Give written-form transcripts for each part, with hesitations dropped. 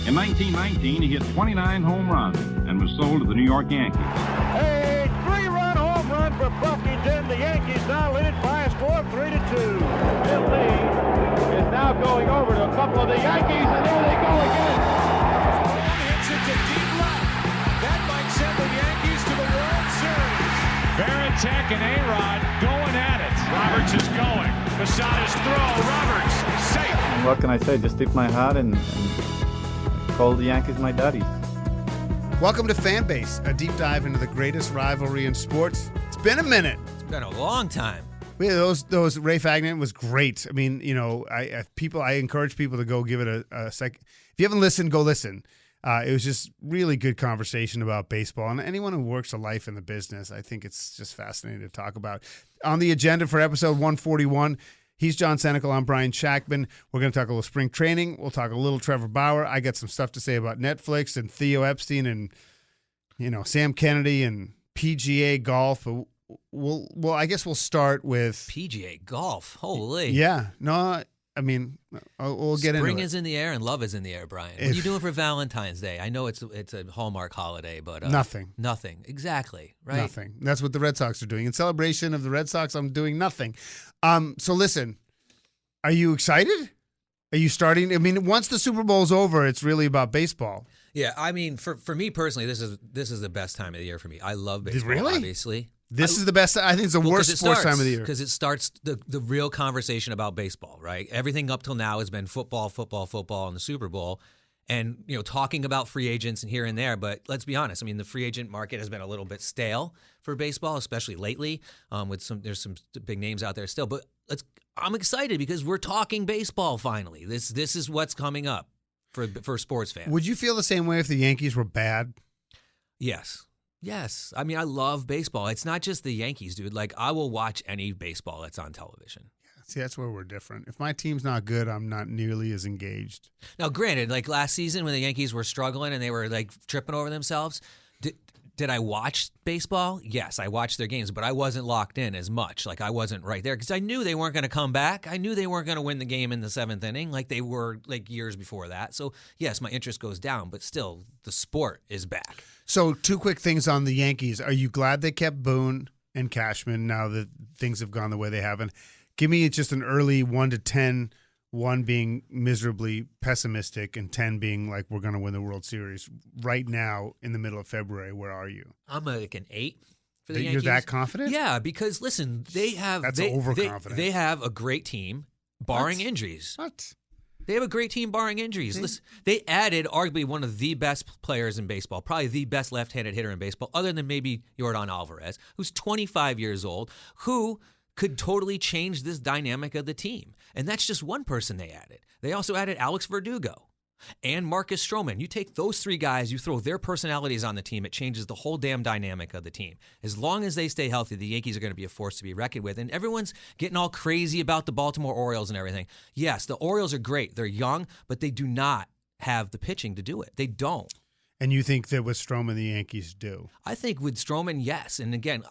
In 1919, he hit 29 home runs and was sold to the New York Yankees. A three-run home run for Buffington. The Yankees now lead it by a score of 3-2. Bill Lee is now going over to a couple of the Yankees, and there they go again. One hits it to deep left. That might send the Yankees to the World Series. Varitek and A-Rod going at it. Roberts is going. Posada's throw. Roberts safe. And what can I say? Just tip my hat and call the Yankees my daddies. Welcome to Fanbase, a deep dive into the greatest rivalry in sports. It's been a minute. It's been a long time. Yeah, those Ray Fagnan was great. I mean, you know, I encourage people to go give it a sec. If you haven't listened, go listen. It was just really good conversation about baseball, and anyone who works a life in the business, I think it's just fascinating to talk about. On the agenda for episode 141, he's John Senecal. I'm Brian Shackman. We're going to talk a little spring training. We'll talk a little Trevor Bauer. I got some stuff to say about Netflix and Theo Epstein and, you know, Sam Kennedy and PGA golf. Well, I guess we'll start with PGA golf. Holy. Yeah. No, I mean, we'll get into it. Spring is in the air and love is in the air, Brian. What are you doing for Valentine's Day? I know it's a Hallmark holiday, but nothing. Nothing. Exactly. Right. Nothing. That's what the Red Sox are doing. In celebration of the Red Sox, I'm doing nothing. So listen, are you excited? Are you starting? I mean, once the Super Bowl's over, it's really about baseball. Yeah, I mean, for me personally, this is the best time of the year for me. I love baseball. Really? Obviously. This is the best. I think it's the worst sports time of the year. Because it starts the real conversation about baseball, right? Everything up till now has been football, and the Super Bowl. And, you know, talking about free agents and here and there. But let's be honest. I mean, the free agent market has been a little bit stale for baseball, especially lately. There's some big names out there still. But I'm excited because we're talking baseball finally. This is what's coming up for sports fans. Would you feel the same way if the Yankees were bad? Yes. Yes. I mean, I love baseball. It's not just the Yankees, dude. Like, I will watch any baseball that's on television. See, that's where we're different. If my team's not good, I'm not nearly as engaged. Now, granted, like last season when the Yankees were struggling and they were like tripping over themselves, did I watch baseball? Yes, I watched their games, but I wasn't locked in as much. Like, I wasn't right there because I knew they weren't going to come back. I knew they weren't going to win the game in the seventh inning like they were like years before that. So, yes, my interest goes down, but still, the sport is back. So, two quick things on the Yankees. Are you glad they kept Boone and Cashman now that things have gone the way they have? And give me just an early 1 to 10, 1 being miserably pessimistic and 10 being like we're going to win the World Series. Right now, in the middle of February, where are you? I'm like an 8 for the Yankees. You're that confident? Yeah, because, listen, That's overconfident. They have a great team, barring injuries. What? They have a great team barring injuries. Listen, they added arguably one of the best players in baseball, probably the best left-handed hitter in baseball, other than maybe Yordan Alvarez, who's 25 years old, who could totally change this dynamic of the team. And that's just one person they added. They also added Alex Verdugo and Marcus Stroman. You take those three guys, you throw their personalities on the team, it changes the whole damn dynamic of the team. As long as they stay healthy, the Yankees are going to be a force to be reckoned with. And everyone's getting all crazy about the Baltimore Orioles and everything. Yes, the Orioles are great. They're young, but they do not have the pitching to do it. They don't. And you think that with Stroman, the Yankees do? I think with Stroman, yes. And again,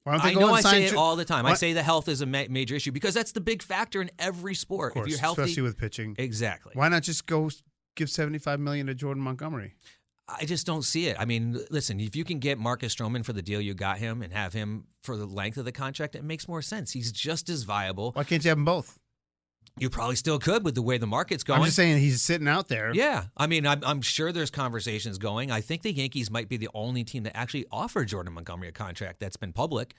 I know I say it all the time. I say the health is a major issue because that's the big factor in every sport. Of course, if you're healthy, especially with pitching. Exactly. Why not just go give $75 million to Jordan Montgomery? I just don't see it. I mean, listen, if you can get Marcus Stroman for the deal you got him and have him for the length of the contract, it makes more sense. He's just as viable. Why can't you have them both? You probably still could with the way the market's going. I'm just saying he's sitting out there. Yeah. I mean, I'm sure there's conversations going. I think the Yankees might be the only team that actually offered Jordan Montgomery a contract that's been public.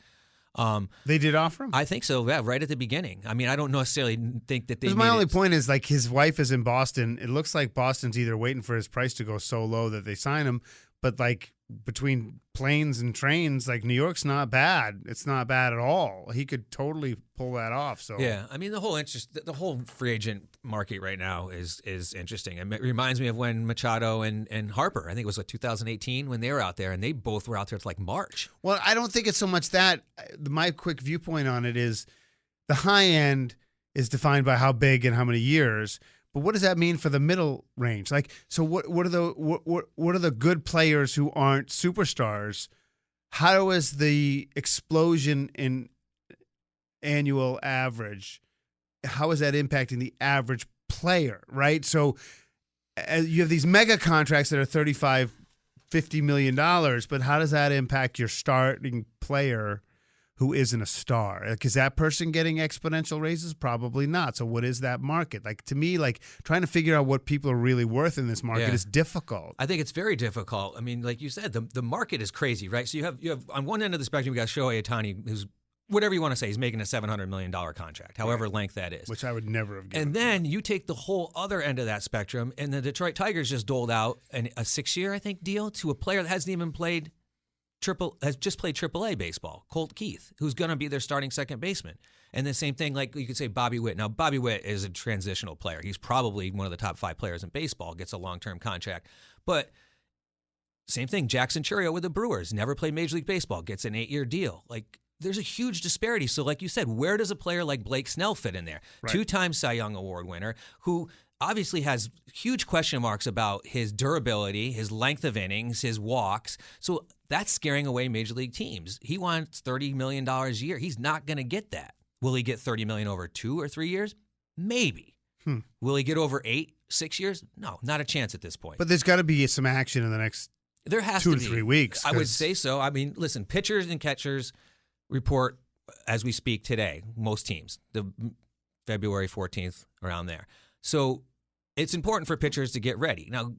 They did offer him? I think so, yeah, right at the beginning. I mean, I don't necessarily think that they My only point is, like, his wife is in Boston. It looks like Boston's either waiting for his price to go so low that they sign him, but, like, between planes and trains, like, New York's not bad. It's not bad at all. He could totally pull that off. So yeah, I mean, the whole free agent market right now is interesting. It reminds me of when Machado and Harper, I think it was 2018 when they were out there, and they both were out there to like March. Well, I don't think it's so much that. My quick viewpoint on it is the high end is defined by how big and how many years. But what does that mean for the middle range? Like, so what are the good players who aren't superstars? How is the explosion in annual average? How is that impacting the average player? Right. So you have these mega contracts that are $35-50 million, but how does that impact your starting player who isn't a star? Like, is that person getting exponential raises? Probably not. So what is that market? Like, to me, like trying to figure out what people are really worth in this market is difficult. I think it's very difficult. I mean, like you said, the market is crazy, right? So you have on one end of the spectrum, you got Shohei Ohtani, who's whatever you want to say, he's making a $700 million contract, however length that is. Which I would never have given. And then you take the whole other end of that spectrum, and the Detroit Tigers just doled out a 6-year, I think, deal to a player that hasn't even played has just played AAA baseball, Colt Keith, who's going to be their starting second baseman. And the same thing, like you could say Bobby Witt. Now, Bobby Witt is a transitional player. He's probably one of the top 5 players in baseball, gets a long-term contract. But same thing, Jackson Chourio with the Brewers, never played Major League Baseball, gets an 8-year deal. Like, there's a huge disparity. So like you said, where does a player like Blake Snell fit in there? Right. 2-time Cy Young Award winner who obviously has huge question marks about his durability, his length of innings, his walks. So that's scaring away major league teams. He wants $30 million a year. He's not going to get that. Will he get $30 million over 2 or 3 years? Maybe. Will he get over 6 years? No, not a chance at this point. But there's got to be some action in the next there has 2 to to be. 3 weeks. I would say so. I mean, listen, pitchers and catchers report as we speak today, most teams, the February 14th, around there. So it's important for pitchers to get ready. Now,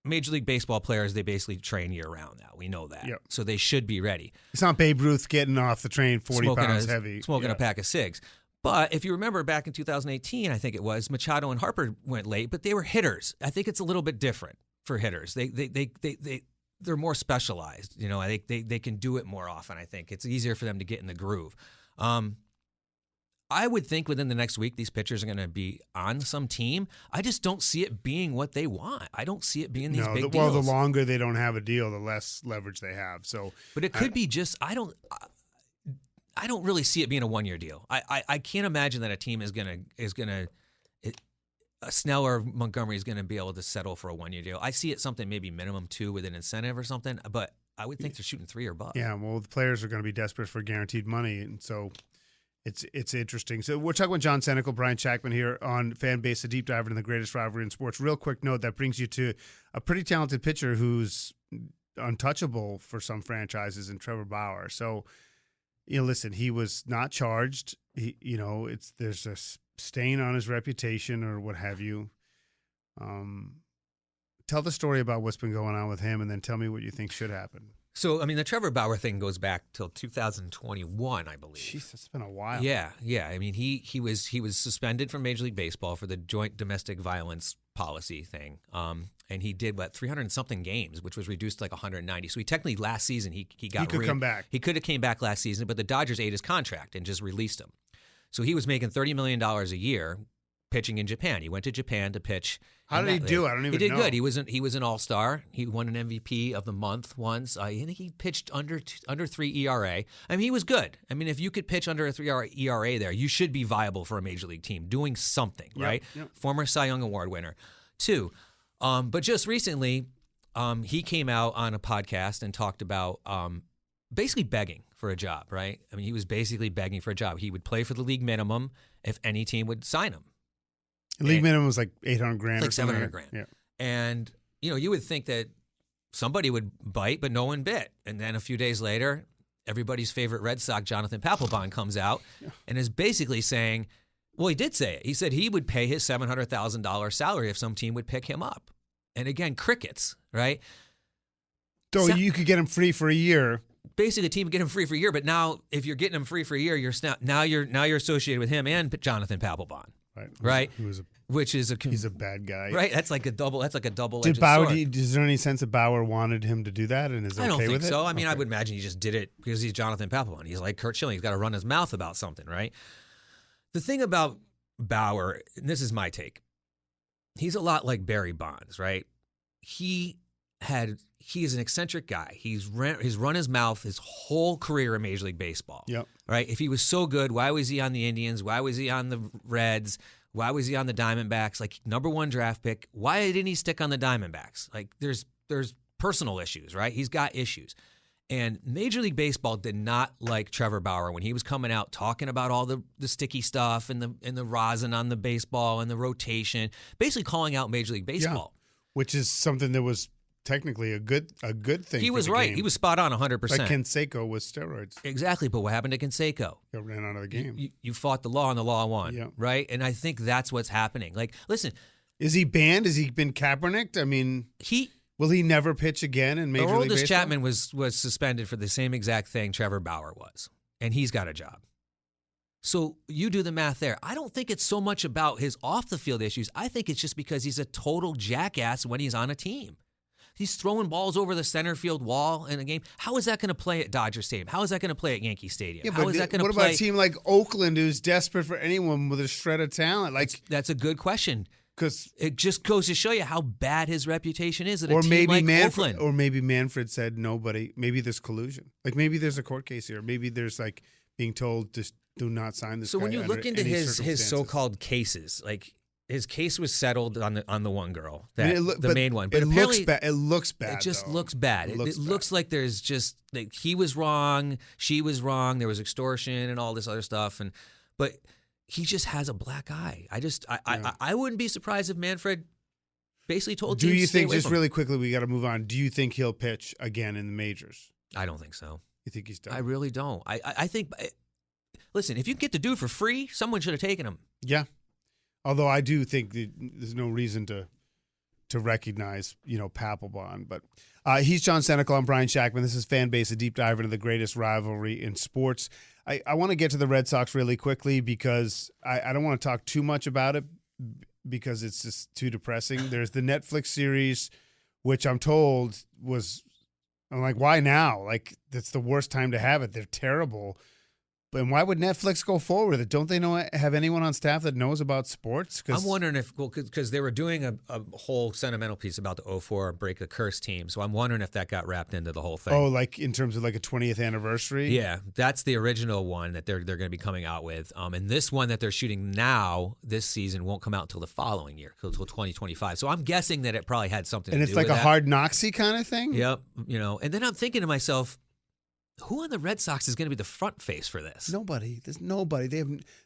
Major League Baseball players, they basically train year-round now. We know that. Yep. So they should be ready. It's not Babe Ruth getting off the train 40 pounds heavy. Smoking a pack of cigs. But if you remember back in 2018, I think it was, Machado and Harper went late, but they were hitters. I think it's a little bit different for hitters. They're more specialized. You know, I think they can do it more often. I think it's easier for them to get in the groove. I would think within the next week these pitchers are going to be on some team. I just don't see it being what they want. I don't see it being these big deals. Well, the longer they don't have a deal, the less leverage they have. So, but it could be just I don't really see it being a 1-year deal. I can't imagine that a team is gonna Snell or Montgomery is going to be able to settle for a 1-year deal. I see it something maybe minimum 2 with an incentive or something, but I would think they're shooting 3 or above. Yeah, well, the players are going to be desperate for guaranteed money, and so it's interesting. So we're talking with John Senecal, Brian Shackman here on Fanbase, a deep dive into the greatest rivalry in sports. Real quick note, that brings you to a pretty talented pitcher who's untouchable for some franchises in Trevor Bauer. So, listen, he was not charged. There's a stain on his reputation or what have you. Tell the story about what's been going on with him, and then tell me what you think should happen. So, I mean, the Trevor Bauer thing goes back till 2021, I believe. Jeez, it's been a while. Yeah. I mean, he was suspended from Major League Baseball for the joint domestic violence policy thing. And he did 300 something games, which was reduced to like 190. So he technically last season he could come back. He could have came back last season, but the Dodgers ate his contract and just released him. So he was making $30 million a year pitching in Japan. He went to Japan to pitch. How did he do? I don't even know. He did good. He was an all-star. He won an MVP of the month once. I think he pitched under 3 ERA. I mean, he was good. I mean, if you could pitch under a 3 ERA there, you should be viable for a major league team, doing something, right? Yep. Former Cy Young Award winner. 2. But just recently, he came out on a podcast and talked about basically begging for a job, right? I mean, he was basically begging for a job. He would play for the league minimum if any team would sign him. League minimum was like $800,000 like $700,000. Yeah. And, you would think that somebody would bite, but no one bit. And then a few days later, everybody's favorite Red Sox, Jonathan Papelbon, comes out and is basically saying, well, he did say it. He said he would pay his $700,000 salary if some team would pick him up. And again, crickets, right? So you could get him free for a year. Basically, a team would get him free for a year, but now if you're getting him free for a year, you're associated with him and Jonathan Papelbon. Right. He's a bad guy. Right. That's like a double-edged Did Bauer? sword. Is there any sense that Bauer wanted him to do that and is I don't okay think with it? so. I mean, I would imagine he just did it because he's Jonathan Papelbon. He's like Kurt Schilling. He's got to run his mouth about something, right? The thing about Bauer, and this is my take, he's a lot like Barry Bonds, right? He is an eccentric guy. He's run his mouth his whole career in Major League Baseball. Yep. Right? If he was so good, why was he on the Indians? Why was he on the Reds? Why was he on the Diamondbacks? Like, #1 draft pick. Why didn't he stick on the Diamondbacks? Like, there's personal issues, right? He's got issues. And Major League Baseball did not like Trevor Bauer when he was coming out talking about all the sticky stuff and the rosin on the baseball and the rotation, basically calling out Major League Baseball. which is something that was technically a good thing. He for was the right. game. He was spot on 100%. Like Canseco with steroids. Exactly. But what happened to Canseco? He ran out of the game. You fought the law and the law won, Yeah. right? And I think that's what's happening. Like, listen. Is he banned? Has he been Kaepernicked? I mean, will he never pitch again in Major League Baseball? Aroldis Chapman was suspended for the same exact thing Trevor Bauer was, and he's got a job. So you do the math there. I don't think it's so much about his off-the-field issues. I think it's just because he's a total jackass when he's on a team. He's throwing balls over the center field wall in a game. How is that going to play at Dodger Stadium? How is that going to play at Yankee Stadium? Yeah, How is that going to play? What about a team like Oakland who's desperate for anyone with a shred of talent? Like that's a good question. Because it just goes to show you how bad his reputation is at a team like Oakland. Or maybe Manfred said nobody. Maybe there's collusion. Like maybe there's a court case here. Maybe there's like being told to do not sign this. So when you look into his circumstances. so-called cases, like his case was settled on the one girl, the main one. But it looks bad. It looks bad. It just looks bad. It looks like there's just like he was wrong, she was wrong. There was extortion and all this other stuff, but he just has a black eye. I wouldn't be surprised if Manfred basically told teams Do you to stay think, away just from him. really quickly, we got to move on. Do you think he'll pitch again in the majors? I don't think so. You think he's done? I really don't. I think, listen, if you can get the dude for free, someone should have taken him. Yeah. Although I do think that there's no reason to recognize, Papelbon. But he's John Senecal. I'm Brian Shackman. This is Fan Base, a deep dive into the greatest rivalry in sports. I want to get to the Red Sox really quickly because I don't want to talk too much about it because it's just too depressing. There's the Netflix series, which I'm told I'm like, why now? Like, that's the worst time to have it. They're terrible. And why would Netflix go forward with it? Don't they have anyone on staff that knows about sports? I'm wondering if, because they were doing a whole sentimental piece about the 2004 Break the Curse team. So I'm wondering if that got wrapped into the whole thing. Oh, like in terms of like a 20th anniversary? Yeah, that's the original one that they're going to be coming out with. And this one that they're shooting now, this season, won't come out until the following year, until 2025. So I'm guessing that it probably had something to do with that. And it's like a Hard Knocksy kind of thing? Yep. And then I'm thinking to myself, who on the Red Sox is going to be the front face for this? Nobody. There's nobody.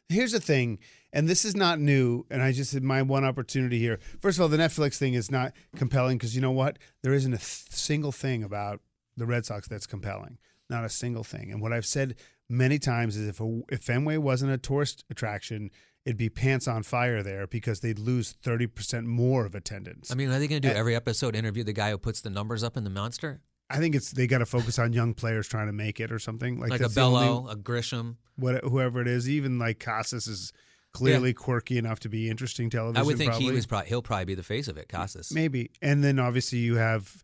Here's the thing, and this is not new, and I just had my one opportunity here. First of all, the Netflix thing is not compelling because you know what? There isn't a single thing about the Red Sox that's compelling. Not a single thing. And what I've said many times is if Fenway wasn't a tourist attraction, it'd be pants on fire there because they'd lose 30% more of attendance. I mean, are they going to do every episode interview the guy who puts the numbers up in the monster? I think they got to focus on young players trying to make it or something like a Bello, a Grisham, whoever it is. Even like Casas is clearly quorky enough to be interesting television. I would think probably. he'll probably be the face of it, Casas. Maybe, and then obviously you have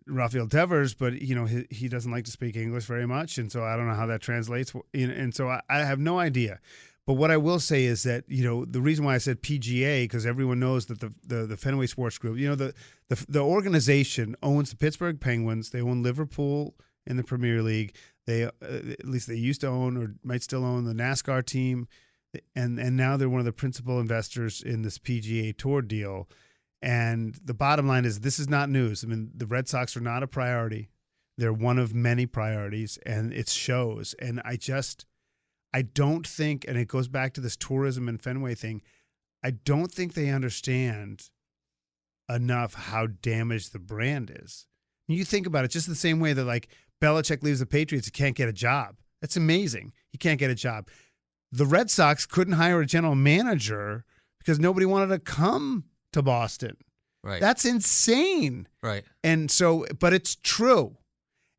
Rafael Devers, but he doesn't like to speak English very much, and so I don't know how that translates. And so I have no idea. But what I will say is that, the reason why I said PGA, because everyone knows that the Fenway Sports Group, the organization owns the Pittsburgh Penguins. They own Liverpool in the Premier League. They at least they used to own or might still own the NASCAR team. And now they're one of the principal investors in this PGA Tour deal. And the bottom line is this is not news. I mean, the Red Sox are not a priority. They're one of many priorities, and it shows. And I don't think, and it goes back to this tourism and Fenway thing, I don't think they understand enough how damaged the brand is. You think about it just the same way that like Belichick leaves the Patriots, he can't get a job. That's amazing. He can't get a job. The Red Sox couldn't hire a general manager because nobody wanted to come to Boston. Right. That's insane. Right. And so, but it's true.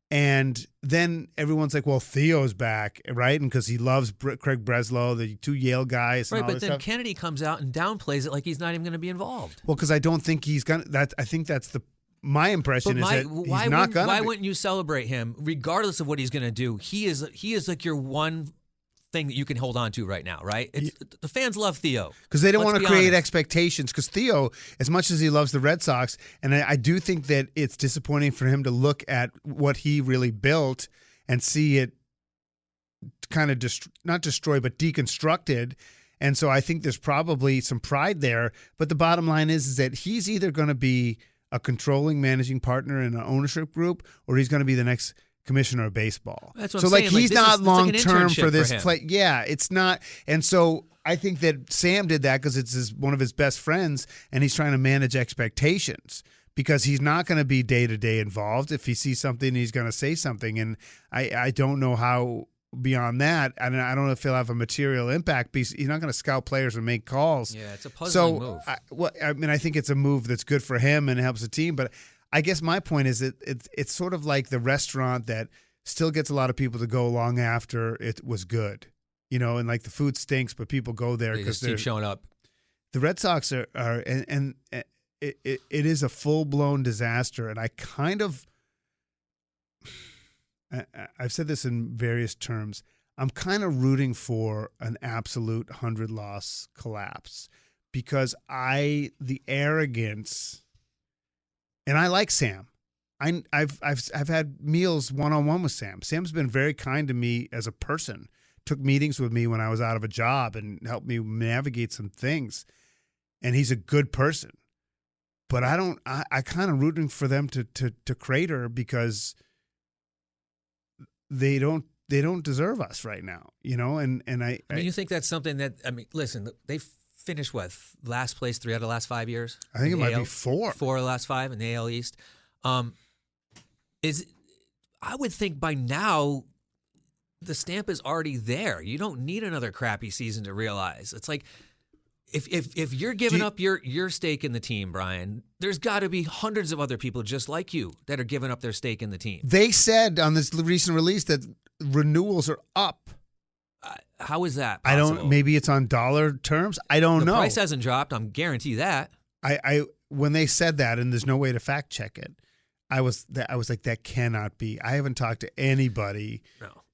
And then everyone's like, well, Theo's back, right? And because he loves Craig Breslow, the two Yale guys. And right, all but this then stuff. Kennedy comes out and downplays it like he's not even going to be involved. Well, because I don't think he's going to. I think that's my impression is that he's not going to. Why wouldn't you celebrate him, regardless of what he's going to do? He is like your one thing that you can hold on to right now, right? The fans love Theo. Because they don't want to create honest. expectations. Because Theo, as much as he loves the Red Sox, and I do think that it's disappointing for him to look at what he really built and see it kind of not destroyed, but deconstructed. And so I think there's probably some pride there. But the bottom line is that he's either going to be a controlling managing partner in an ownership group, or he's going to be the next commissioner of baseball. That's what so I'm like saying. Like, he's this not is- it's like long an term internship for this for him. play. Yeah, it's not. And so I think that Sam did that because it's one of his best friends, and he's trying to manage expectations because he's not going to be day to day involved. If he sees something, he's going to say something, and I don't know how. Beyond that, I don't know if he'll have a material impact. He's not going to scout players and make calls. Yeah, it's a puzzling move. I think it's a move that's good for him and helps the team. But I guess my point is that it's sort of like the restaurant that still gets a lot of people to go long after it was good, and like the food stinks, but people go there They because just keep showing up. The Red Sox are and it is a full blown disaster, and I kind of. I've said this in various terms. I'm kind of rooting for an absolute 100-loss collapse because the arrogance, and I like Sam. I've had meals one-on-one with Sam. Sam's been very kind to me as a person. Took meetings with me when I was out of a job and helped me navigate some things. And he's a good person. But I kind of rooting for them to crater because they don't deserve us right now, and I mean, you think that's something that, listen, they finished last place 3 out of the last 5 years? I think it might be 4 of the last 5 in the AL East. I would think by now the stamp is already there. You don't need another crappy season to realize. It's like if you're giving up your stake in the team, Brian, there's got to be hundreds of other people just like you that are giving up their stake in the team. They said on this recent release that renewals are up. How is that possible? Maybe it's on dollar terms. I don't know. The price hasn't dropped. I'm guarantee that. When they said that, and there's no way to fact check it, I was like, that cannot be. I haven't talked to anybody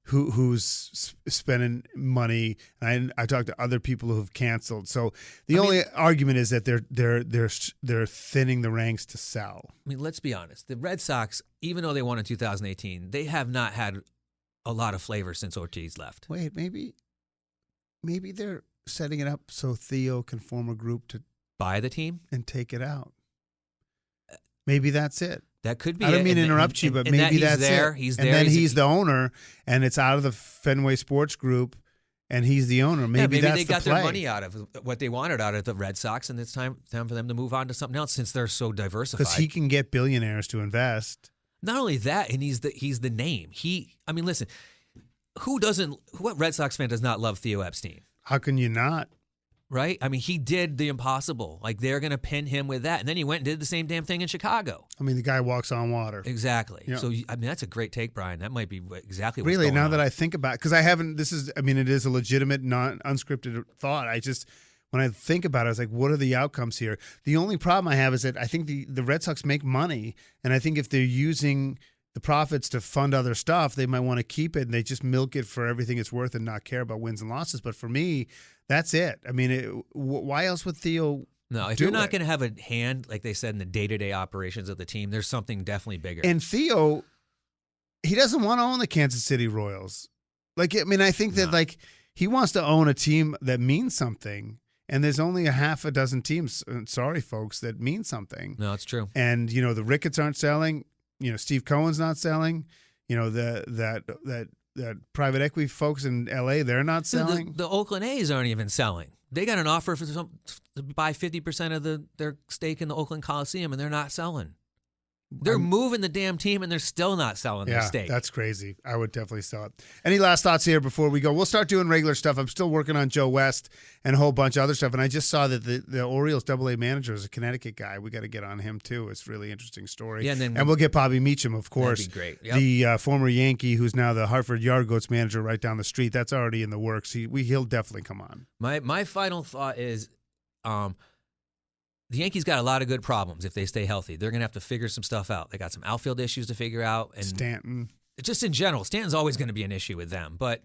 who's spending money. I talked to other people who have canceled. So the only argument is that they're thinning the ranks to sell. I mean, let's be honest. The Red Sox, even though they won in 2018, they have not had a lot of flavor since Ortiz left. Wait, maybe they're setting it up so Theo can form a group to buy the team and take it out. Maybe that's it. That could be. I don't mean to interrupt you, but maybe that's it. He's there. And then he's the owner, and it's out of the Fenway Sports Group, and he's the owner. Maybe that's they got the play. their money out of what they wanted out of the Red Sox, and it's time for them to move on to something else since they're so diversified. Because he can get billionaires to invest. Not only that, and he's the name. Listen, what Red Sox fan does not love Theo Epstein? How can you not? Right? I mean, he did the impossible. Like, they're going to pin him with that. And then he went and did the same damn thing in Chicago. I mean, the guy walks on water. Exactly. Yeah. So, that's a great take, Brian. That might be exactly what's really, going now on. that I think about it, because it is a legitimate, unscripted thought. When I think about it, I was like, what are the outcomes here? The only problem I have is that I think the Red Sox make money, and I think if they're using the profits to fund other stuff, they might want to keep it, and they just milk it for everything it's worth and not care about wins and losses. But for me, that's it. I mean, why else would Theo No, if you're not going to have a hand, like they said, in the day-to-day operations of the team, there's something definitely bigger. And Theo, he doesn't want to own the Kansas City Royals. I think that he wants to own a team that means something. And there's only a half a dozen teams, sorry folks, that mean something. No, it's true. And the Ricketts aren't selling. Steve Cohen's not selling. That private equity folks in LA, they're not selling. The Oakland A's aren't even selling. They got an offer to buy 50% of their stake in the Oakland Coliseum, and they're not selling. They're moving the damn team, and they're still not selling their stake. That's crazy. I would definitely sell it. Any last thoughts here before we go? We'll start doing regular stuff. I'm still working on Joe West and a whole bunch of other stuff, and I just saw that the Orioles AA manager is a Connecticut guy. We got to get on him, too. It's a really interesting story. Yeah, and we'll get Bobby Meacham, of course. That'd be great. Yep. The former Yankee who's now the Hartford Yard Goats manager right down the street. That's already in the works. He'll definitely come on. My final thought is the Yankees got a lot of good problems if they stay healthy. They're going to have to figure some stuff out. They got some outfield issues to figure out. And Stanton. Just in general, Stanton's always going to be an issue with them. But,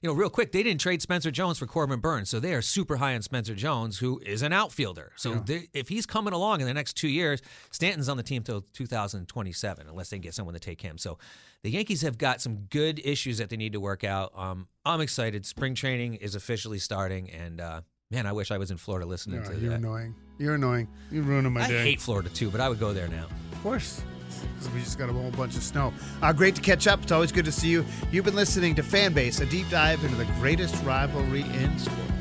real quick, they didn't trade Spencer Jones for Corbin Burns, so they are super high on Spencer Jones, who is an outfielder. So if he's coming along in the next 2 years, Stanton's on the team till 2027, unless they can get someone to take him. So the Yankees have got some good issues that they need to work out. I'm excited. Spring training is officially starting, and man, I wish I was in Florida listening to that. You're annoying. You're annoying. You're ruining my day. I hate Florida, too, but I would go there now. Of course. because we just got a whole bunch of snow. Great to catch up. It's always good to see you. You've been listening to Fanbase, a deep dive into the greatest rivalry in sports.